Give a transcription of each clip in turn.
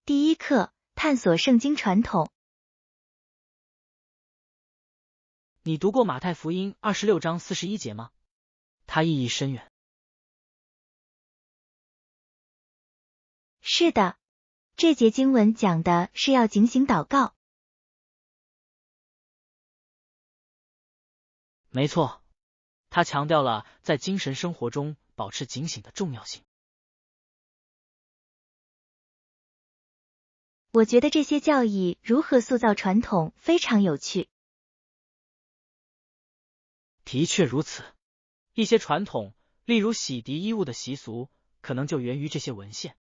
第一课，探索圣经传统。你读过马太福音26章41节吗？它意义深远。是的，这节经文讲的是要警醒祷告。没错，它强调了在精神生活中保持警醒的重要性。我觉得这些教义如何塑造传统非常有趣。的确如此，一些传统，例如洗涤衣物的习俗，可能就源于这些文献。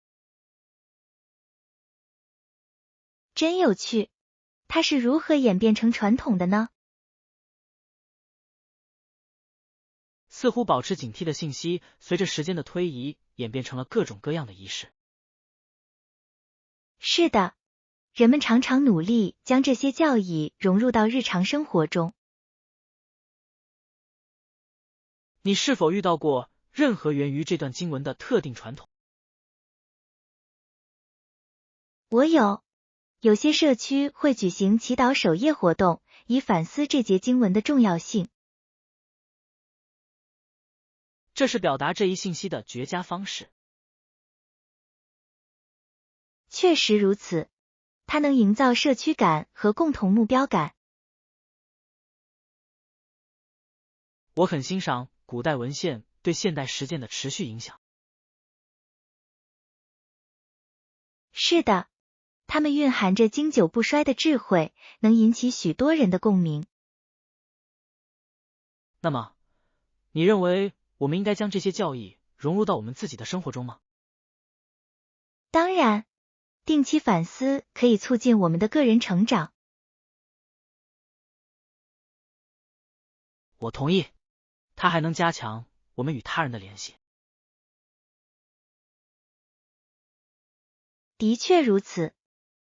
真有趣，它是如何演变成传统的呢？似乎保持警惕的信息，随着时间的推移，演变成了各种各样的仪式。是的，人们常常努力将这些教义融入到日常生活中。你是否遇到过任何源于这段经文的特定传统？我有些社区会举行祈祷守夜活动，以反思这节经文的重要性。这是表达这一信息的绝佳方式。确实如此，它能营造社区感和共同目标感。我很欣赏古代文献对现代实践的持续影响。是的，它们蕴含着经久不衰的智慧，能引起许多人的共鸣。那么，你认为我们应该将这些教义融入到我们自己的生活中吗？当然，定期反思可以促进我们的个人成长。我同意，它还能加强我们与他人的联系。的确如此，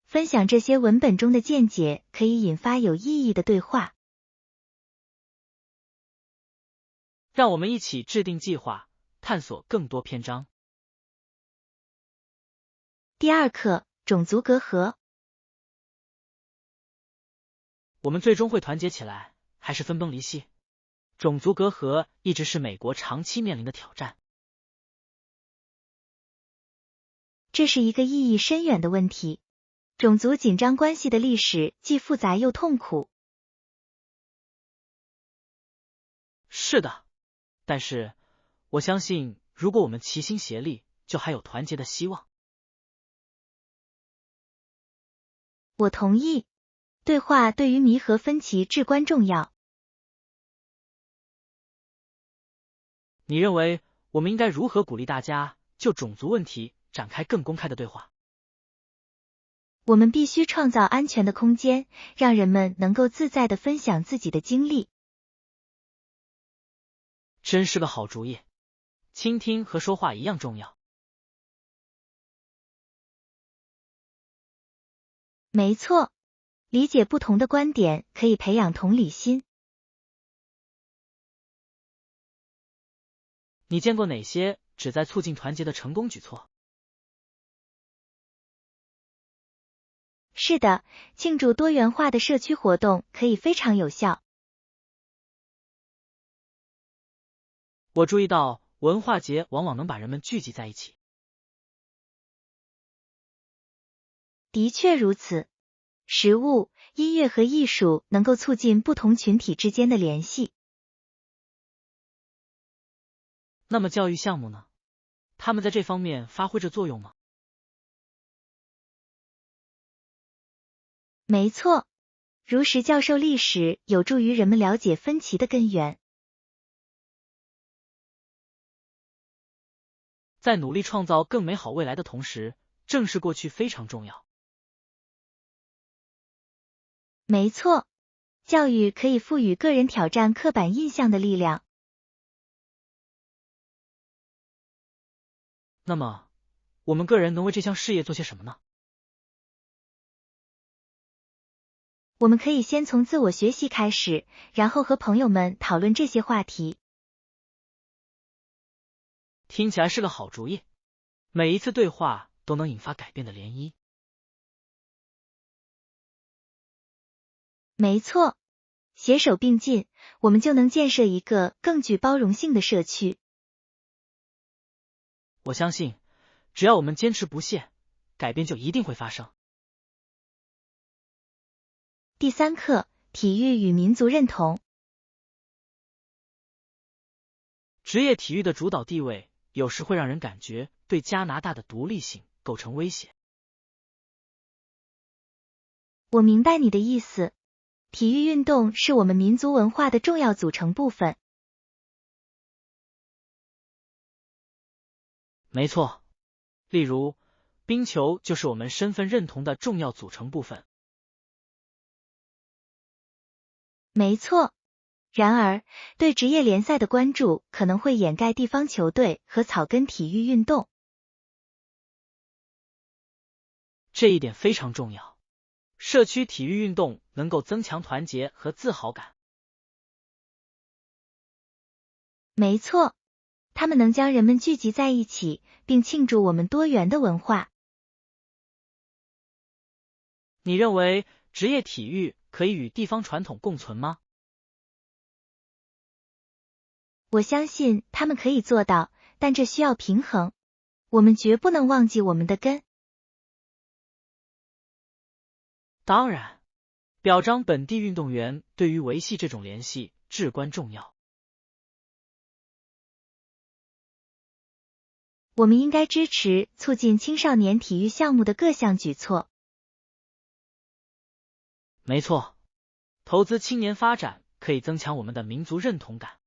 分享这些文本中的见解可以引发有意义的对话。让我们一起制定计划，探索更多篇章。第二课，种族隔阂。我们最终会团结起来，还是分崩离析？种族隔阂一直是美国长期面临的挑战。这是一个意义深远的问题。种族紧张关系的历史既复杂又痛苦。是的，但是我相信，如果我们齐心协力，就还有团结的希望。我同意，对话对于弥合分歧至关重要。你认为我们应该如何鼓励大家就种族问题展开更公开的对话？我们必须创造安全的空间，让人们能够自在地分享自己的经历。真是个好主意，倾听和说话一样重要。没错，理解不同的观点可以培养同理心。你见过哪些旨在促进团结的成功举措？是的，庆祝多元化的社区活动可以非常有效。我注意到文化节往往能把人们聚集在一起。的确如此，食物、音乐和艺术能够促进不同群体之间的联系。那么教育项目呢？他们在这方面发挥着作用吗？没错，如实教授历史有助于人们了解分歧的根源。在努力创造更美好未来的同时，正视过去非常重要。没错，教育可以赋予个人挑战刻板印象的力量。那么，我们个人能为这项事业做些什么呢？我们可以先从自我学习开始，然后和朋友们讨论这些话题。听起来是个好主意，每一次对话都能引发改变的涟漪。没错，携手并进，我们就能建设一个更具包容性的社区。我相信，只要我们坚持不懈，改变就一定会发生。第3课，体育与民族认同。职业体育的主导地位，有时会让人感觉对加拿大的独立性构成威胁。我明白你的意思，体育运动是我们民族文化的重要组成部分。没错，例如，冰球就是我们身份认同的重要组成部分。没错。然而，对职业联赛的关注可能会掩盖地方球队和草根体育运动。这一点非常重要。社区体育运动能够增强团结和自豪感。没错，他们能将人们聚集在一起，并庆祝我们多元的文化。你认为职业体育可以与地方传统共存吗？我相信他们可以做到，但这需要平衡。我们绝不能忘记我们的根。当然，表彰本地运动员对于维系这种联系至关重要。我们应该支持促进青少年体育项目的各项举措。没错，投资青年发展可以增强我们的民族认同感。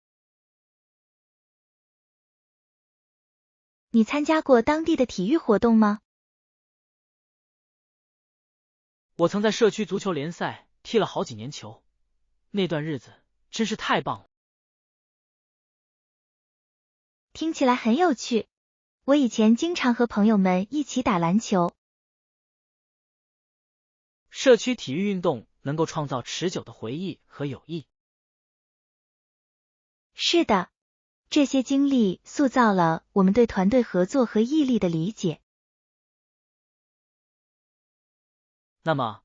你参加过当地的体育活动吗？我曾在社区足球联赛踢了好几年球，那段日子真是太棒了。听起来很有趣。我以前经常和朋友们一起打篮球。社区体育运动能够创造持久的回忆和友谊。是的，这些经历塑造了我们对团队合作和毅力的理解。那么，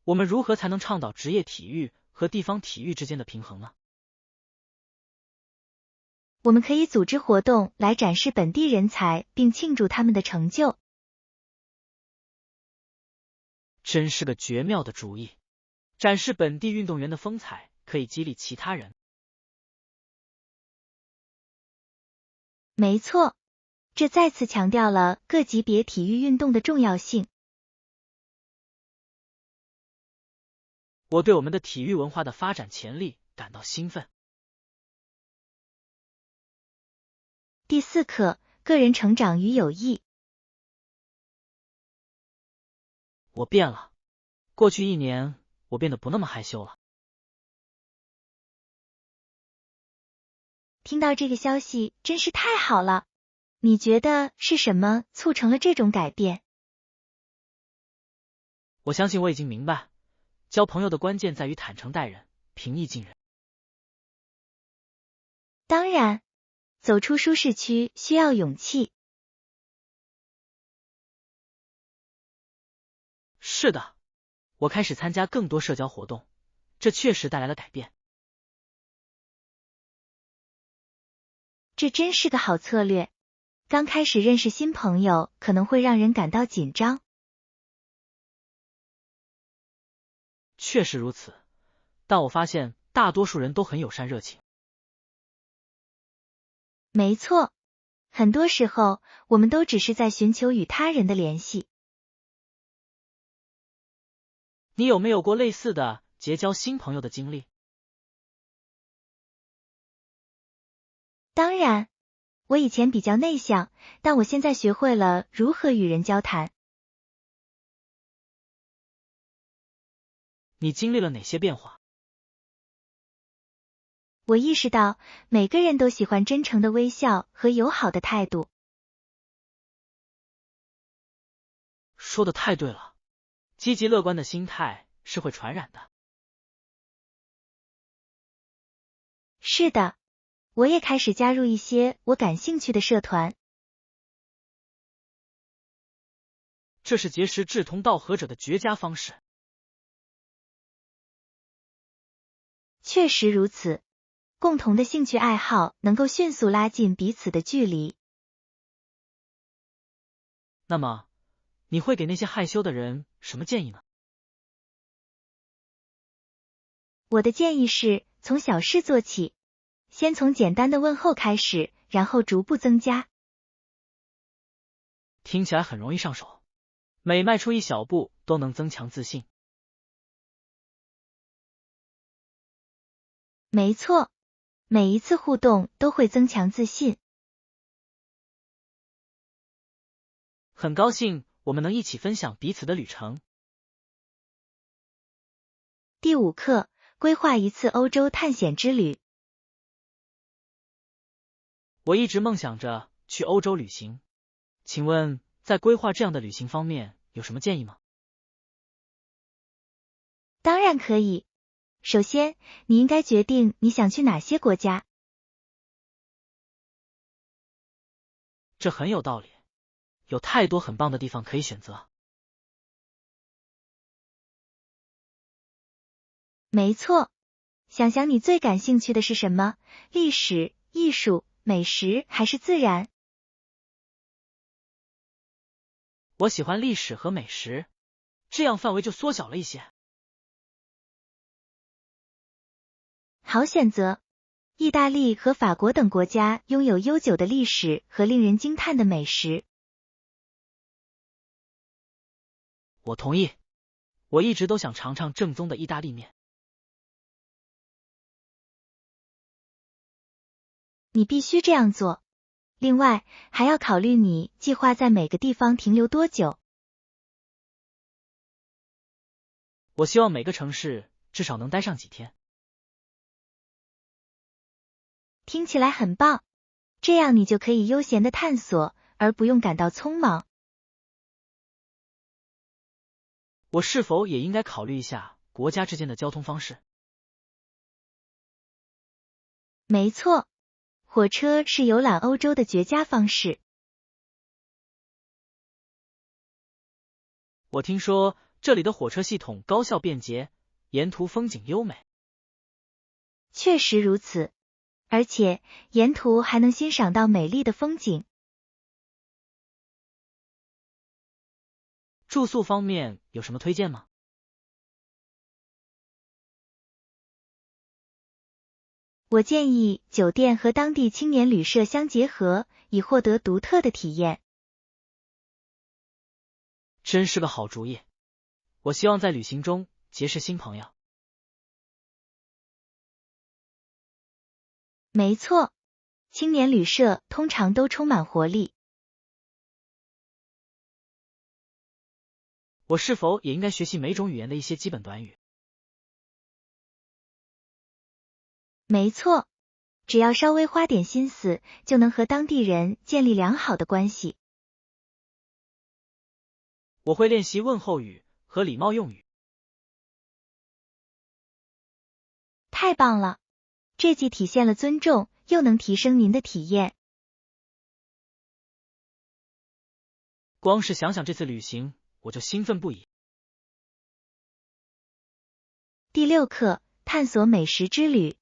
我们如何才能倡导职业体育和地方体育之间的平衡呢？我们可以组织活动来展示本地人才，并庆祝他们的成就。真是个绝妙的主意！展示本地运动员的风采，可以激励其他人。没错，这再次强调了各级别体育运动的重要性。我对我们的体育文化的发展潜力感到兴奋。第4课，个人成长与友谊。我变了，过去1年，我变得不那么害羞了。听到这个消息真是太好了。你觉得是什么促成了这种改变？我相信我已经明白，交朋友的关键在于坦诚待人，平易近人。当然，走出舒适区需要勇气。是的，我开始参加更多社交活动，这确实带来了改变。这真是个好策略。刚开始认识新朋友可能会让人感到紧张。确实如此，但我发现大多数人都很友善热情。没错，很多时候我们都只是在寻求与他人的联系。你有没有过类似的结交新朋友的经历？当然，我以前比较内向，但我现在学会了如何与人交谈。你经历了哪些变化？我意识到每个人都喜欢真诚的微笑和友好的态度。说的太对了，积极乐观的心态是会传染的。是的，我也开始加入一些我感兴趣的社团。这是结识志同道合者的绝佳方式。确实如此，共同的兴趣爱好能够迅速拉近彼此的距离。那么，你会给那些害羞的人什么建议呢？我的建议是从小事做起，先从简单的问候开始，然后逐步增加。听起来很容易上手，每迈出一小步都能增强自信。没错，每一次互动都会增强自信。很高兴我们能一起分享彼此的旅程。第5课，规划一次欧洲探险之旅。我一直梦想着去欧洲旅行，请问在规划这样的旅行方面有什么建议吗？当然可以。首先，你应该决定你想去哪些国家。这很有道理，有太多很棒的地方可以选择。没错，想想你最感兴趣的是什么？历史、艺术、美食还是自然？我喜欢历史和美食，这样范围就缩小了一些。好选择。意大利和法国等国家拥有悠久的历史和令人惊叹的美食。我同意，我一直都想尝尝正宗的意大利面。你必须这样做。另外，还要考虑你计划在每个地方停留多久。我希望每个城市至少能待上几天。听起来很棒，这样你就可以悠闲的探索，而不用感到匆忙。我是否也应该考虑一下国家之间的交通方式？没错，火车是游览欧洲的绝佳方式。我听说这里的火车系统高效便捷，沿途风景优美。确实如此，而且沿途还能欣赏到美丽的风景。住宿方面有什么推荐吗？我建议酒店和当地青年旅社相结合，以获得独特的体验。真是个好主意，我希望在旅行中结识新朋友。没错，青年旅社通常都充满活力。我是否也应该学习每种语言的一些基本短语？没错，只要稍微花点心思，就能和当地人建立良好的关系。我会练习问候语和礼貌用语。太棒了，这既体现了尊重，又能提升您的体验。光是想想这次旅行，我就兴奋不已。第6课，探索美食之旅。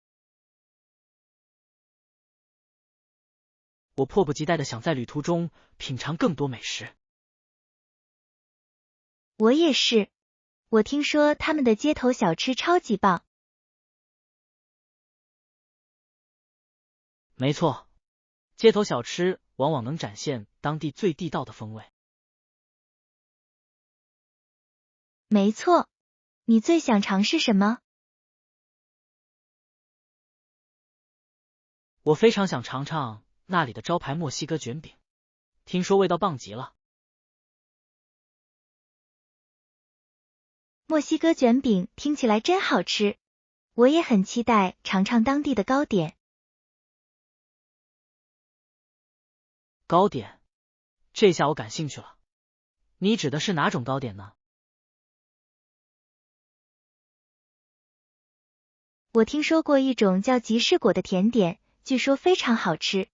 我迫不及待的想在旅途中品尝更多美食。我也是，我听说他们的街头小吃超级棒。没错，街头小吃往往能展现当地最地道的风味。没错，你最想尝试什么？我非常想尝尝那里的招牌墨西哥卷饼，听说味道棒极了。墨西哥卷饼听起来真好吃，我也很期待尝尝当地的糕点。糕点，这下我感兴趣了。你指的是哪种糕点呢？我听说过一种叫吉士果的甜点，据说非常好吃。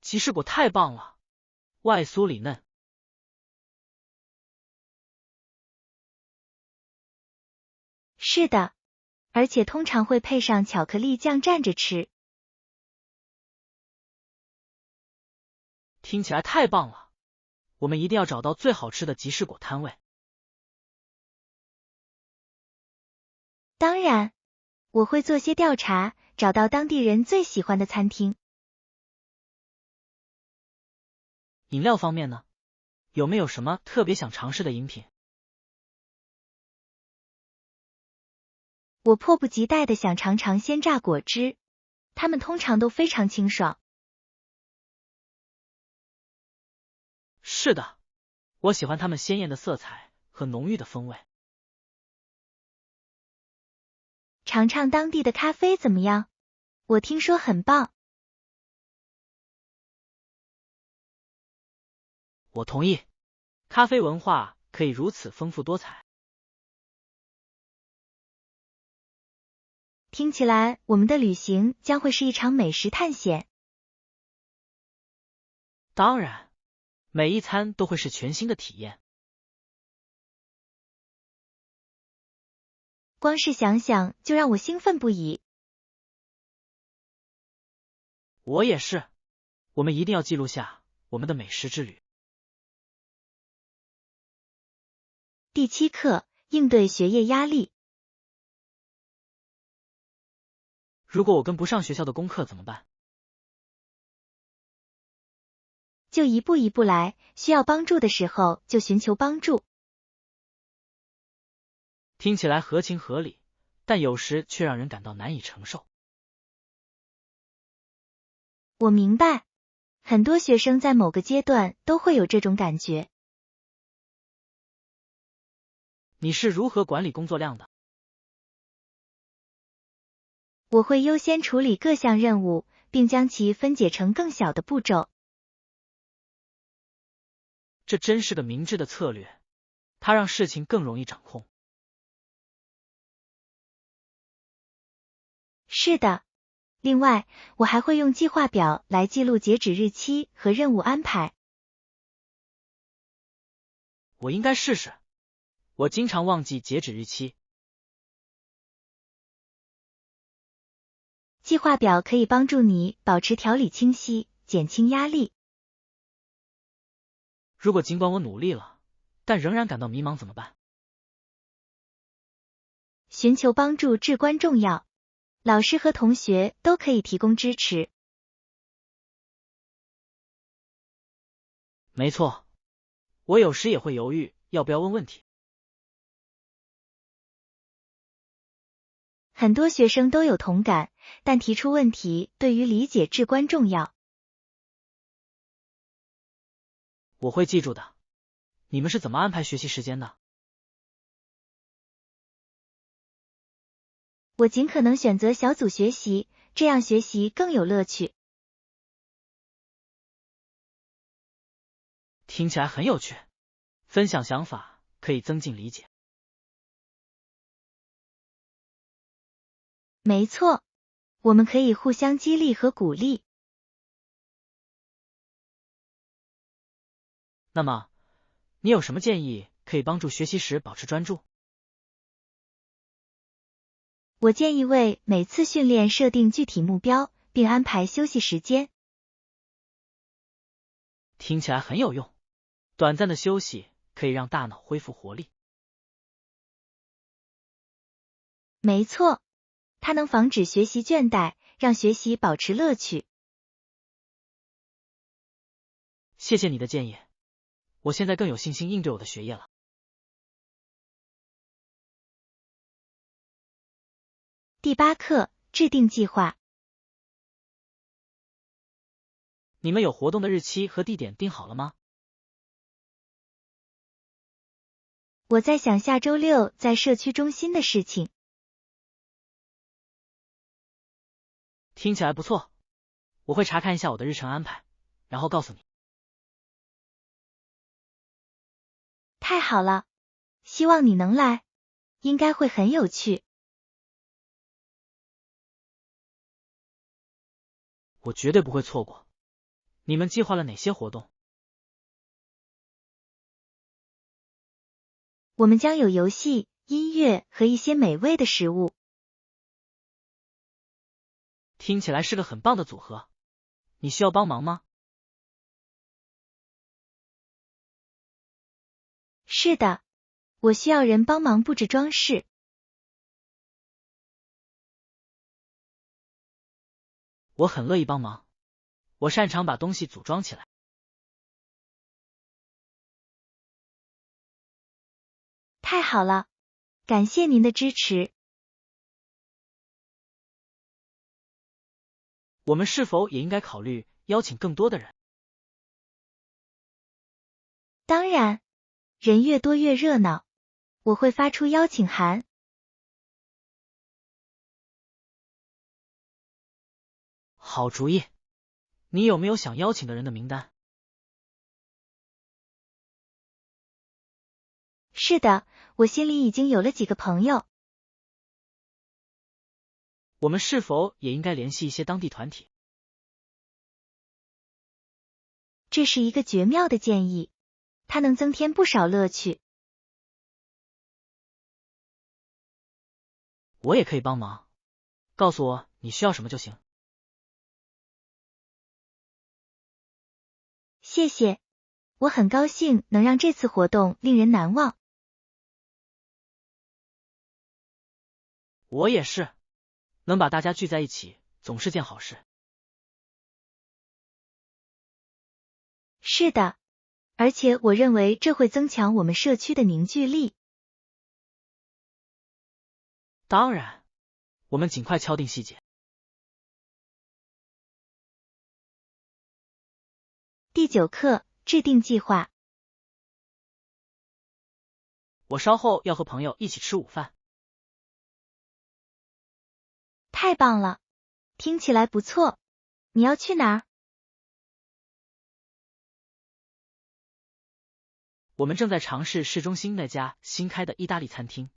吉士果太棒了，外酥里嫩。是的，而且通常会配上巧克力酱蘸着吃。听起来太棒了，我们一定要找到最好吃的集市果摊位。当然，我会做些调查，找到当地人最喜欢的餐厅。饮料方面呢，有没有什么特别想尝试的饮品？我迫不及待地想尝尝鲜榨果汁，它们通常都非常清爽。是的，我喜欢它们鲜艳的色彩和浓郁的风味。尝尝当地的咖啡怎么样？我听说很棒。我同意，咖啡文化可以如此丰富多彩。听起来我们的旅行将会是一场美食探险。当然，每一餐都会是全新的体验。光是想想就让我兴奋不已。我也是，我们一定要记录下我们的美食之旅。第7课，应对学业压力。如果我跟不上学校的功课怎么办？就一步一步来，需要帮助的时候就寻求帮助。听起来合情合理，但有时却让人感到难以承受。我明白，很多学生在某个阶段都会有这种感觉。你是如何管理工作量的？我会优先处理各项任务，并将其分解成更小的步骤。这真是个明智的策略，它让事情更容易掌控。是的，另外，我还会用计划表来记录截止日期和任务安排。我应该试试，我经常忘记截止日期。计划表可以帮助你保持条理清晰，减轻压力。如果尽管我努力了，但仍然感到迷茫怎么办？寻求帮助至关重要，老师和同学都可以提供支持。没错，我有时也会犹豫要不要问问题。很多学生都有同感，但提出问题对于理解至关重要。我会记住的。你们是怎么安排学习时间的？我尽可能选择小组学习，这样学习更有乐趣。听起来很有趣，分享想法可以增进理解。没错，我们可以互相激励和鼓励。那么，你有什么建议可以帮助学习时保持专注？我建议为每次训练设定具体目标，并安排休息时间。听起来很有用，短暂的休息可以让大脑恢复活力。没错，它能防止学习倦怠，让学习保持乐趣。谢谢你的建议，我现在更有信心应对我的学业了。第8课，制定计划。你们有活动的日期和地点定好了吗？我在想下周6在社区中心的事情。听起来不错，我会查看一下我的日程安排，然后告诉你。太好了，希望你能来，应该会很有趣。我绝对不会错过。你们计划了哪些活动？我们将有游戏、音乐和一些美味的食物。听起来是个很棒的组合。你需要帮忙吗？是的，我需要人帮忙布置装饰。我很乐意帮忙，我擅长把东西组装起来。太好了，感谢您的支持。我们是否也应该考虑邀请更多的人？当然，人越多越热闹。我会发出邀请函。好主意。你有没有想邀请的人的名单？是的，我心里已经有了几个朋友。我们是否也应该联系一些当地团体？这是一个绝妙的建议，它能增添不少乐趣。我也可以帮忙，告诉我你需要什么就行。谢谢，我很高兴能让这次活动令人难忘。我也是，能把大家聚在一起总是件好事。是的，而且我认为这会增强我们社区的凝聚力。当然，我们尽快敲定细节。第9课，制定计划。我稍后要和朋友一起吃午饭。太棒了，听起来不错。你要去哪儿？我们正在尝试市中心那家新开的意大利餐厅。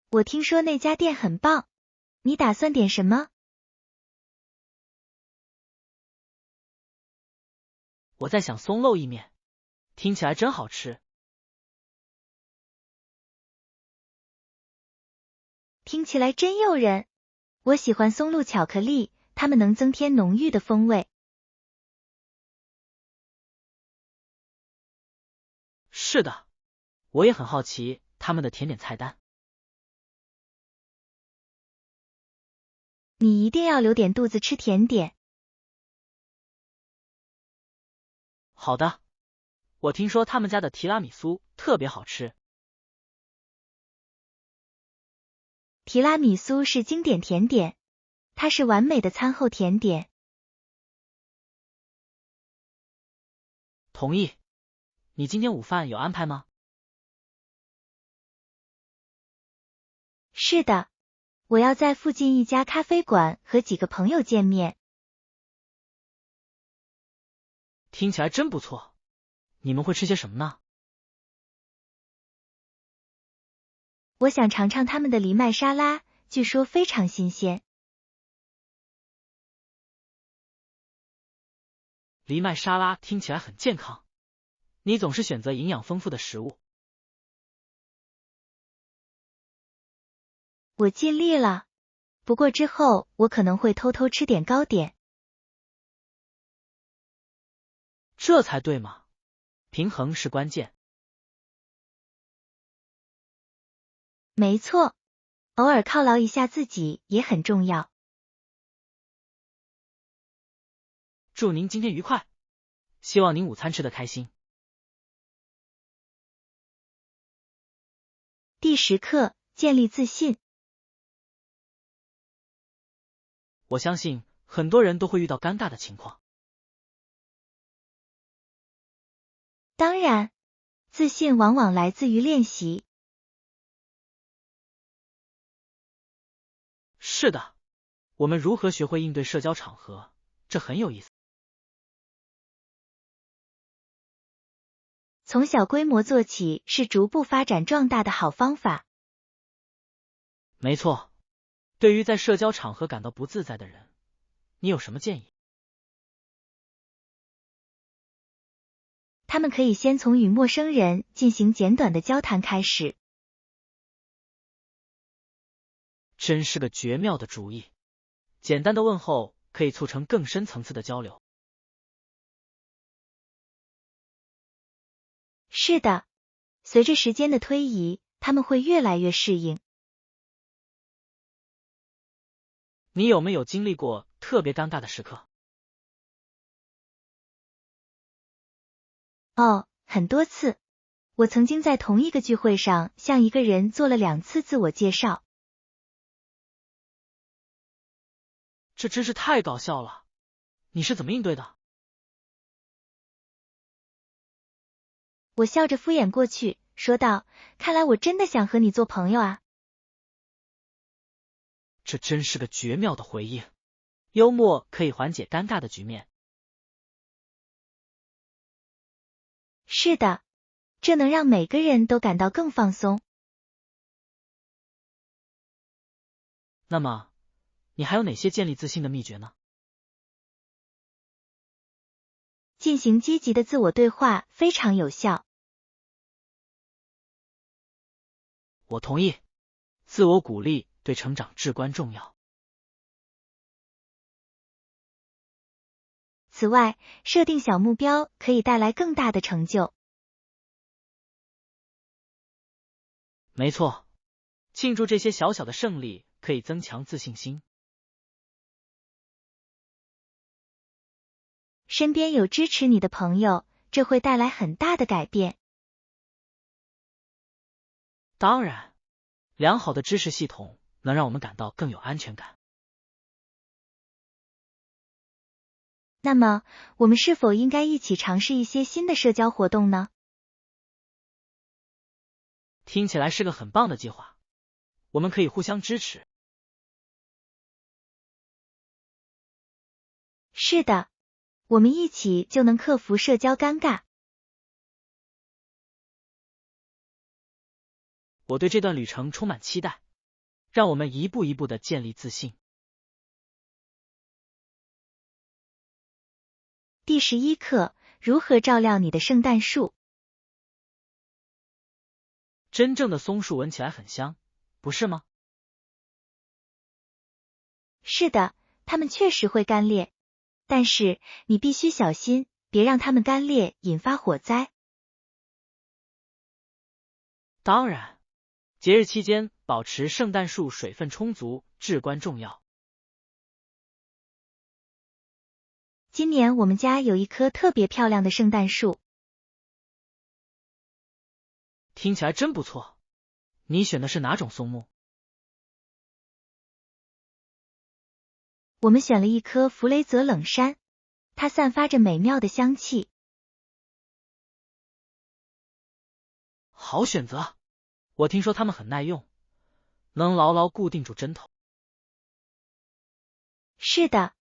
我听说那家店很棒，你打算点什么？我在想松露意面，听起来真好吃。听起来真诱人。我喜欢松露巧克力，它们能增添浓郁的风味。是的，我也很好奇他们的甜点菜单。你一定要留点肚子吃甜点。好的，我听说他们家的提拉米苏特别好吃。提拉米苏是经典甜点，它是完美的餐后甜点。同意。你今天午饭有安排吗？是的，我要在附近一家咖啡馆和几个朋友见面。听起来真不错。你们会吃些什么呢？我想尝尝他们的藜麦沙拉，据说非常新鲜。藜麦沙拉听起来很健康。你总是选择营养丰富的食物。我尽力了，不过之后我可能会偷偷吃点糕点。这才对嘛，平衡是关键。没错，偶尔犒劳一下自己也很重要。祝您今天愉快，希望您午餐吃得开心。第10课，建立自信。我相信很多人都会遇到尴尬的情况。当然，自信往往来自于练习。是的，我们如何学会应对社交场合，这很有意思。从小规模做起是逐步发展壮大的好方法。没错，对于在社交场合感到不自在的人，你有什么建议？他们可以先从与陌生人进行简短的交谈开始。真是个绝妙的主意，简单的问候可以促成更深层次的交流。是的，随着时间的推移，他们会越来越适应。你有没有经历过特别尴尬的时刻？哦，很多次。我曾经在同一个聚会上向一个人做了2次自我介绍。这真是太搞笑了，你是怎么应对的？我笑着敷衍过去，说道：“看来我真的想和你做朋友啊。”这真是个绝妙的回应，幽默可以缓解尴尬的局面。是的，这能让每个人都感到更放松。那么，你还有哪些建立自信的秘诀呢？进行积极的自我对话非常有效。我同意，自我鼓励对成长至关重要。此外，设定小目标可以带来更大的成就。没错，庆祝这些小小的胜利可以增强自信心。身边有支持你的朋友，这会带来很大的改变。当然，良好的知识系统能让我们感到更有安全感。那么，我们是否应该一起尝试一些新的社交活动呢？听起来是个很棒的计划，我们可以互相支持。是的，我们一起就能克服社交尴尬。我对这段旅程充满期待，让我们一步一步的建立自信。第11课：如何照料你的圣诞树？真正的松树闻起来很香，不是吗？是的，它们确实会干裂，但是你必须小心，别让它们干裂引发火灾。当然，节日期间保持圣诞树水分充足至关重要。今年我们家有一棵特别漂亮的圣诞树。听起来真不错。你选的是哪种松木？我们选了一棵弗雷泽冷杉，它散发着美妙的香气。好选择，我听说它们很耐用，能牢牢固定住针头。是的，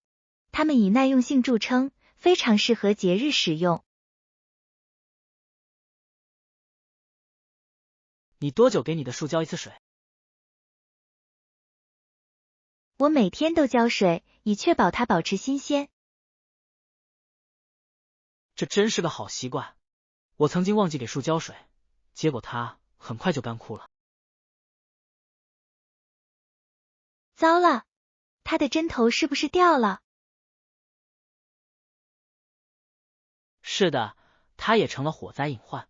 它们以耐用性著称，非常适合节日使用。你多久给你的树浇一次水？我每天都浇水，以确保它保持新鲜。这真是个好习惯。我曾经忘记给树浇水，结果它很快就干枯了。糟了，它的针头是不是掉了？是的，它也成了火灾隐患。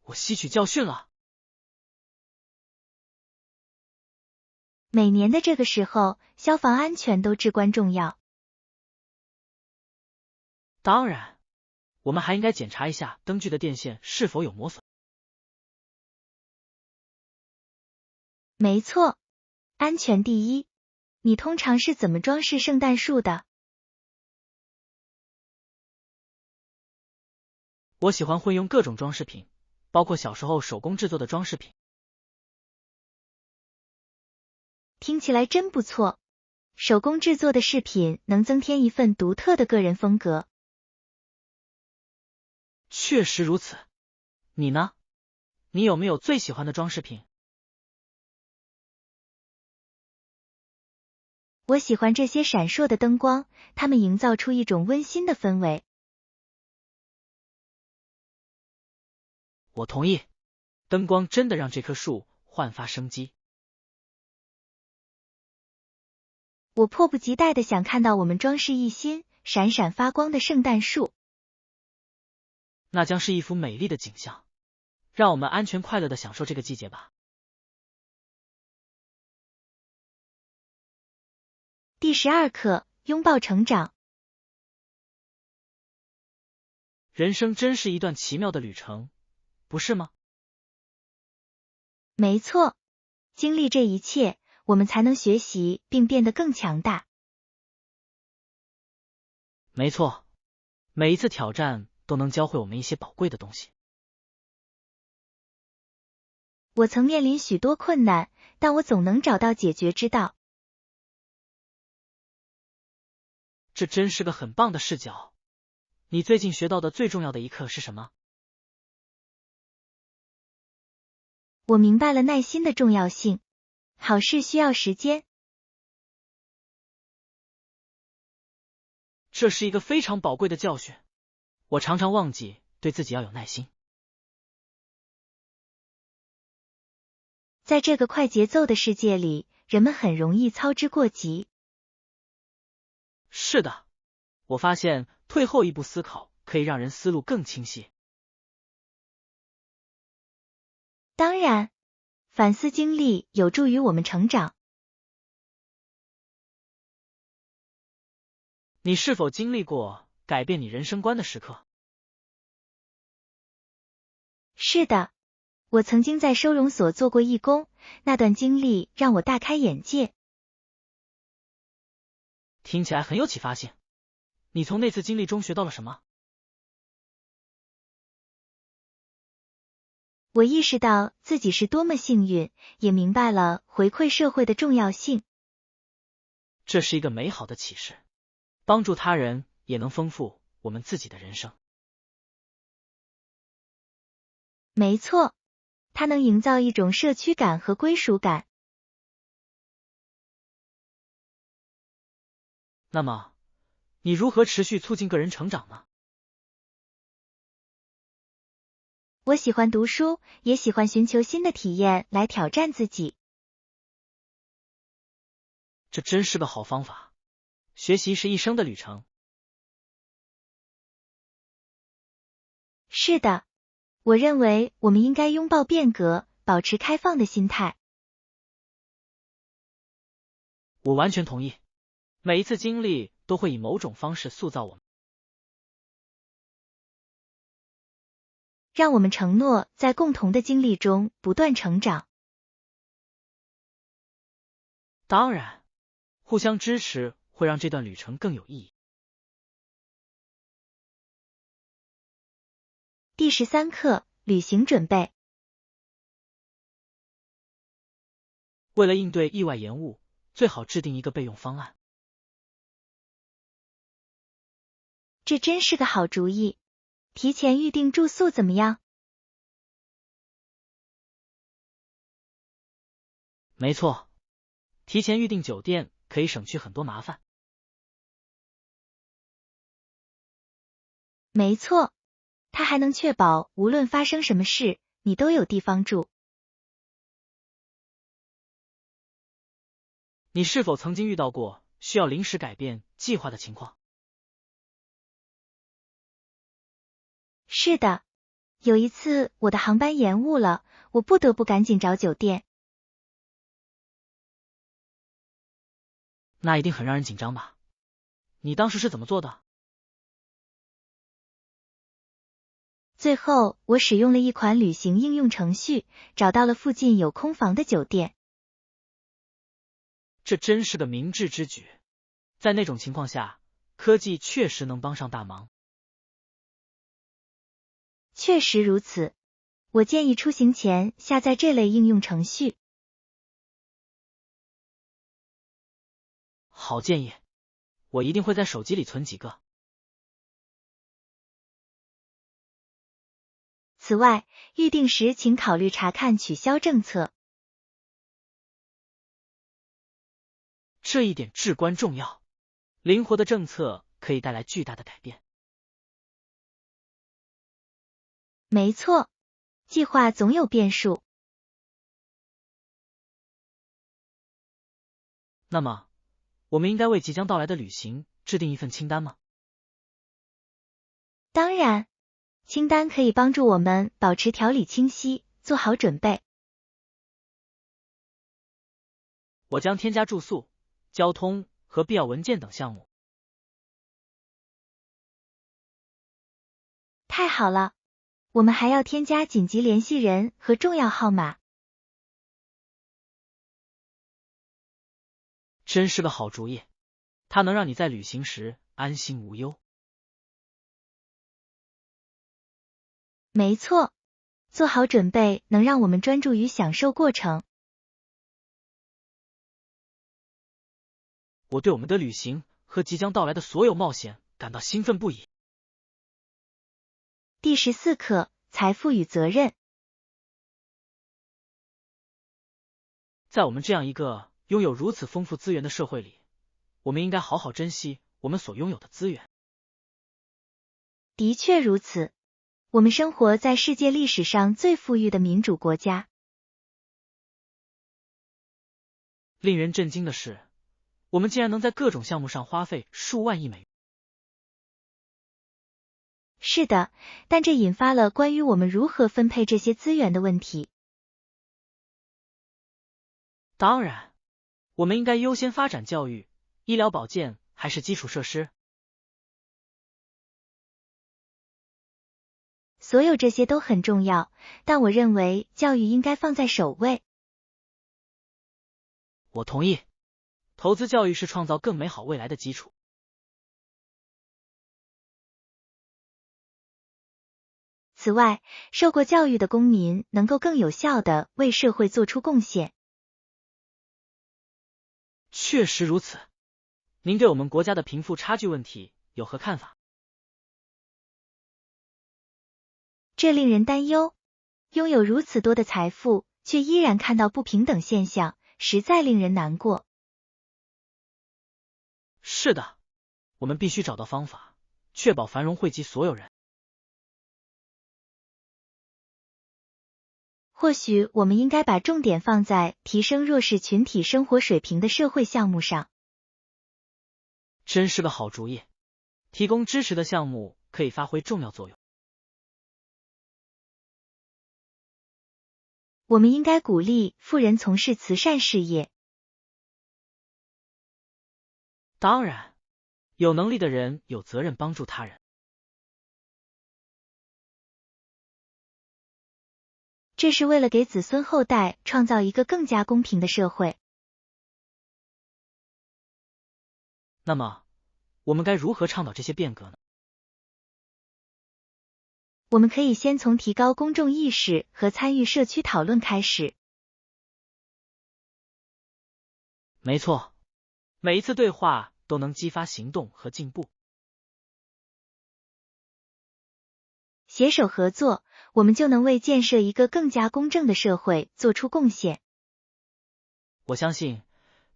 我吸取教训了。每年的这个时候，消防安全都至关重要。当然，我们还应该检查一下灯具的电线是否有磨损。没错，安全第一。你通常是怎么装饰圣诞树的？我喜欢混用各种装饰品，包括小时候手工制作的装饰品。听起来真不错，手工制作的饰品能增添一份独特的个人风格。确实如此。你呢？你有没有最喜欢的装饰品？我喜欢这些闪烁的灯光，它们营造出一种温馨的氛围。我同意，灯光真的让这棵树焕发生机。我迫不及待地想看到我们装饰一新、闪闪发光的圣诞树。那将是一幅美丽的景象，让我们安全快乐地享受这个季节吧。第12课，拥抱成长。人生真是一段奇妙的旅程，不是吗？没错，经历这一切，我们才能学习并变得更强大。没错，每一次挑战都能教会我们一些宝贵的东西。我曾面临许多困难，但我总能找到解决之道。这真是个很棒的视角。你最近学到的最重要的一课是什么？我明白了耐心的重要性。好事需要时间。这是一个非常宝贵的教训。我常常忘记对自己要有耐心。在这个快节奏的世界里，人们很容易操之过急。是的，我发现退后一步思考可以让人思路更清晰。当然，反思经历有助于我们成长。你是否经历过改变你人生观的时刻？是的，我曾经在收容所做过义工，那段经历让我大开眼界。听起来很有启发性。你从那次经历中学到了什么？我意识到自己是多么幸运，也明白了回馈社会的重要性。这是一个美好的启示，帮助他人也能丰富我们自己的人生。没错，它能营造一种社区感和归属感。那么，你如何持续促进个人成长呢？我喜欢读书，也喜欢寻求新的体验来挑战自己。这真是个好方法。学习是一生的旅程。是的，我认为我们应该拥抱变革，保持开放的心态。我完全同意。每一次经历都会以某种方式塑造我们。让我们承诺在共同的经历中不断成长。当然，互相支持会让这段旅程更有意义。第13课，旅行准备。为了应对意外延误，最好制定一个备用方案。这真是个好主意。提前预定住宿怎么样？没错，提前预订酒店可以省去很多麻烦。没错，它还能确保无论发生什么事，你都有地方住。你是否曾经遇到过需要临时改变计划的情况？是的，有一次我的航班延误了，我不得不赶紧找酒店。那一定很让人紧张吧？你当时是怎么做的？最后，我使用了一款旅行应用程序，找到了附近有空房的酒店。这真是个明智之举。在那种情况下，科技确实能帮上大忙。确实如此，我建议出行前下载这类应用程序。好建议，我一定会在手机里存几个。此外，预订时请考虑查看取消政策。这一点至关重要。灵活的政策可以带来巨大的改变。没错，计划总有变数。那么，我们应该为即将到来的旅行制定一份清单吗？当然，清单可以帮助我们保持条理清晰，做好准备。我将添加住宿、交通和必要文件等项目。太好了，我们还要添加紧急联系人和重要号码。真是个好主意，它能让你在旅行时安心无忧。没错，做好准备能让我们专注于享受过程。我对我们的旅行和即将到来的所有冒险感到兴奋不已。第14课：财富与责任。在我们这样一个拥有如此丰富资源的社会里，我们应该好好珍惜我们所拥有的资源。的确如此，我们生活在世界历史上最富裕的民主国家。令人震惊的是，我们竟然能在各种项目上花费数万亿美元。是的，但这引发了关于我们如何分配这些资源的问题。当然，我们应该优先发展教育、医疗保健还是基础设施？所有这些都很重要，但我认为教育应该放在首位。我同意，投资教育是创造更美好未来的基础。此外，受过教育的公民能够更有效地为社会做出贡献。确实如此。您对我们国家的贫富差距问题有何看法？这令人担忧，拥有如此多的财富，却依然看到不平等现象，实在令人难过。是的，我们必须找到方法，确保繁荣惠及所有人。或许我们应该把重点放在提升弱势群体生活水平的社会项目上。真是个好主意，提供支持的项目可以发挥重要作用。我们应该鼓励富人从事慈善事业。当然，有能力的人有责任帮助他人。这是为了给子孙后代创造一个更加公平的社会。那么，我们该如何倡导这些变革呢？我们可以先从提高公众意识和参与社区讨论开始。没错，每一次对话都能激发行动和进步。携手合作，我们就能为建设一个更加公正的社会做出贡献。我相信，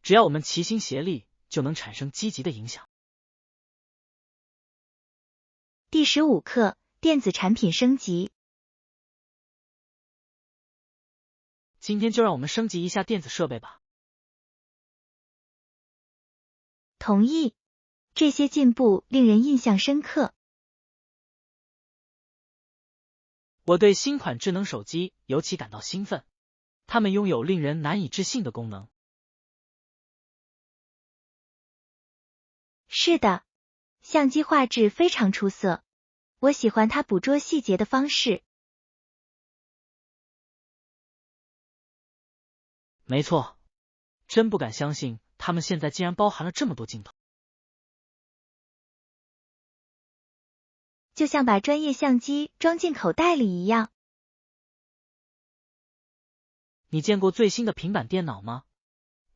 只要我们齐心协力，就能产生积极的影响。第15课：电子产品升级。今天就让我们升级一下电子设备吧。同意，这些进步令人印象深刻。我对新款智能手机尤其感到兴奋，它们拥有令人难以置信的功能。是的，相机画质非常出色，我喜欢它捕捉细节的方式。没错，真不敢相信它们现在竟然包含了这么多镜头。就像把专业相机装进口袋里一样。你见过最新的平板电脑吗？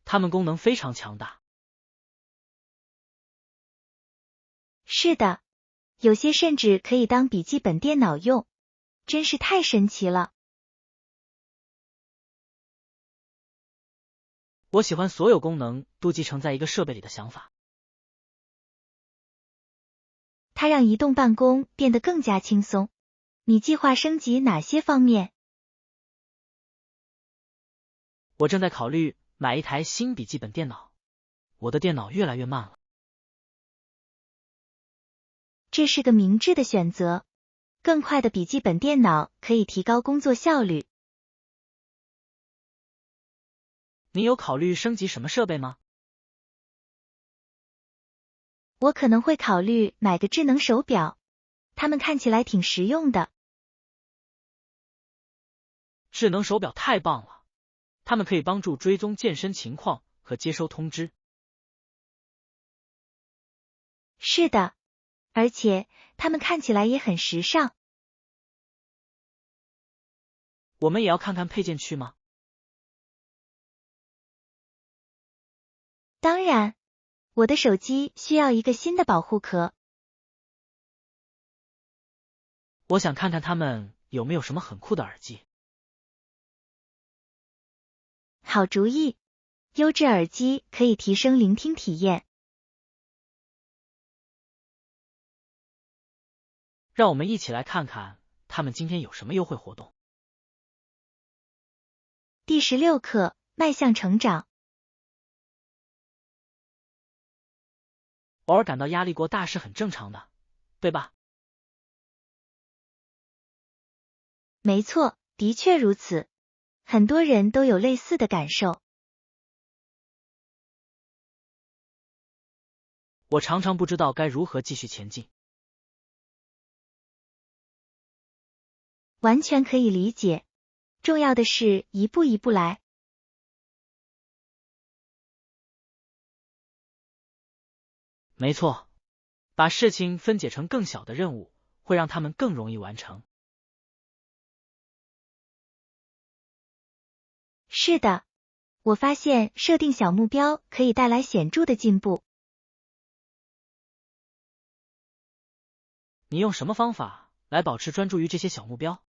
它们功能非常强大。是的，有些甚至可以当笔记本电脑用，真是太神奇了。我喜欢所有功能都集成在一个设备里的想法。它让移动办公变得更加轻松。你计划升级哪些方面？我正在考虑买一台新笔记本电脑，我的电脑越来越慢了。这是个明智的选择，更快的笔记本电脑可以提高工作效率。你有考虑升级什么设备吗？我可能会考虑买个智能手表，它们看起来挺实用的。智能手表太棒了，它们可以帮助追踪健身情况和接收通知。是的，而且它们看起来也很时尚。我们也要看看配件区吗？当然，我的手机需要一个新的保护壳。我想看看他们有没有什么很酷的耳机。好主意，优质耳机可以提升聆听体验。让我们一起来看看他们今天有什么优惠活动。第16课，迈向成长。偶尔感到压力过大是很正常的，对吧？没错，的确如此。很多人都有类似的感受。我常常不知道该如何继续前进。完全可以理解，重要的是一步一步来。没错，把事情分解成更小的任务，会让他们更容易完成。是的，我发现设定小目标可以带来显著的进步。你用什么方法来保持专注于这些小目标？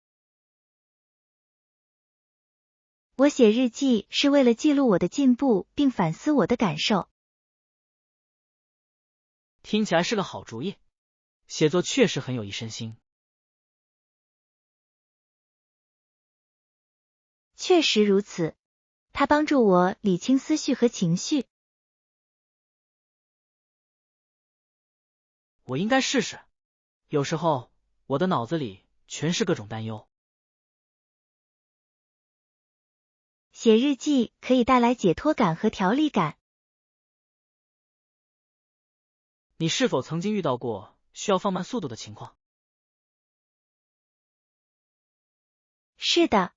我写日记是为了记录我的进步并反思我的感受。听起来是个好主意，写作确实很有益身心。确实如此，它帮助我理清思绪和情绪。我应该试试。有时候我的脑子里全是各种担忧。写日记可以带来解脱感和条理感。你是否曾经遇到过需要放慢速度的情况？是的，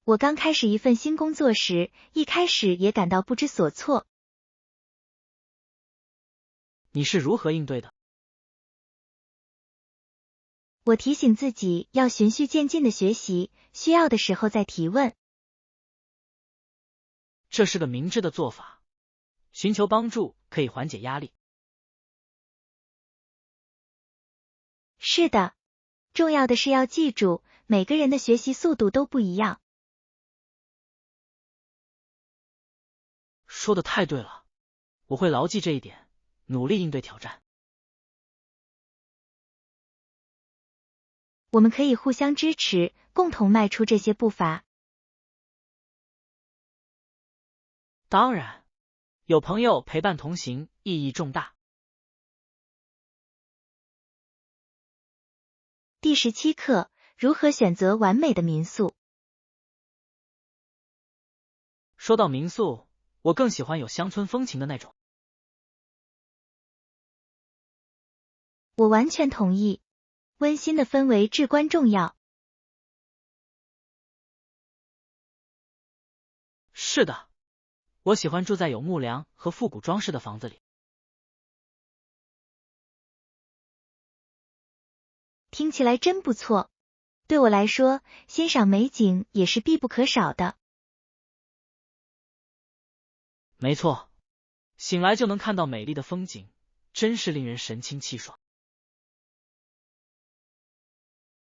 我刚开始一份新工作时，一开始也感到不知所措。你是如何应对的？我提醒自己要循序渐进的学习，需要的时候再提问。这是个明智的做法，寻求帮助可以缓解压力。是的，重要的是要记住，每个人的学习速度都不一样。说的太对了，我会牢记这一点，努力应对挑战。我们可以互相支持，共同迈出这些步伐。当然，有朋友陪伴同行，意义重大。第17课，如何选择完美的民宿。说到民宿，我更喜欢有乡村风情的那种。我完全同意，温馨的氛围至关重要。是的，我喜欢住在有木梁和复古装饰的房子里。听起来真不错。对我来说，欣赏美景也是必不可少的。没错，醒来就能看到美丽的风景，真是令人神清气爽。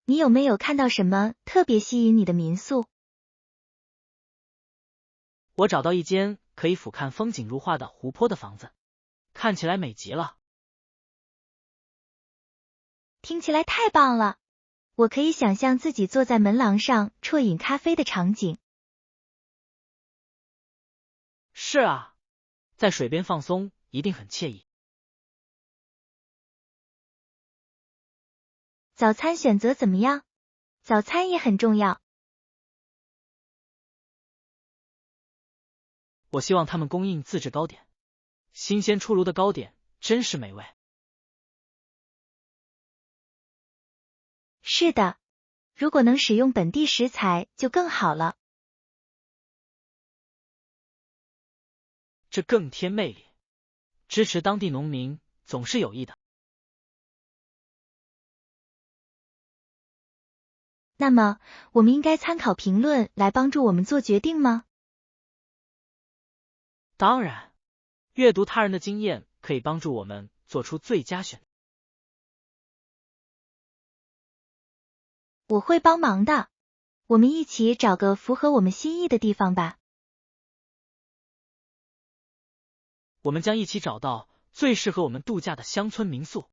你有没有看到什么特别吸引你的民宿？我找到一间可以俯瞰风景如画的湖泊的房子，看起来美极了。听起来太棒了！我可以想象自己坐在门廊上啜饮咖啡的场景。是啊，在水边放松一定很惬意。早餐选择怎么样？早餐也很重要。我希望他们供应自制糕点，新鲜出炉的糕点真是美味。是的，如果能使用本地食材就更好了。这更添魅力。支持当地农民总是有益的。那么，我们应该参考评论来帮助我们做决定吗？当然，阅读他人的经验可以帮助我们做出最佳选择。我会帮忙的。我们一起找个符合我们心意的地方吧。我们将一起找到最适合我们度假的乡村民宿。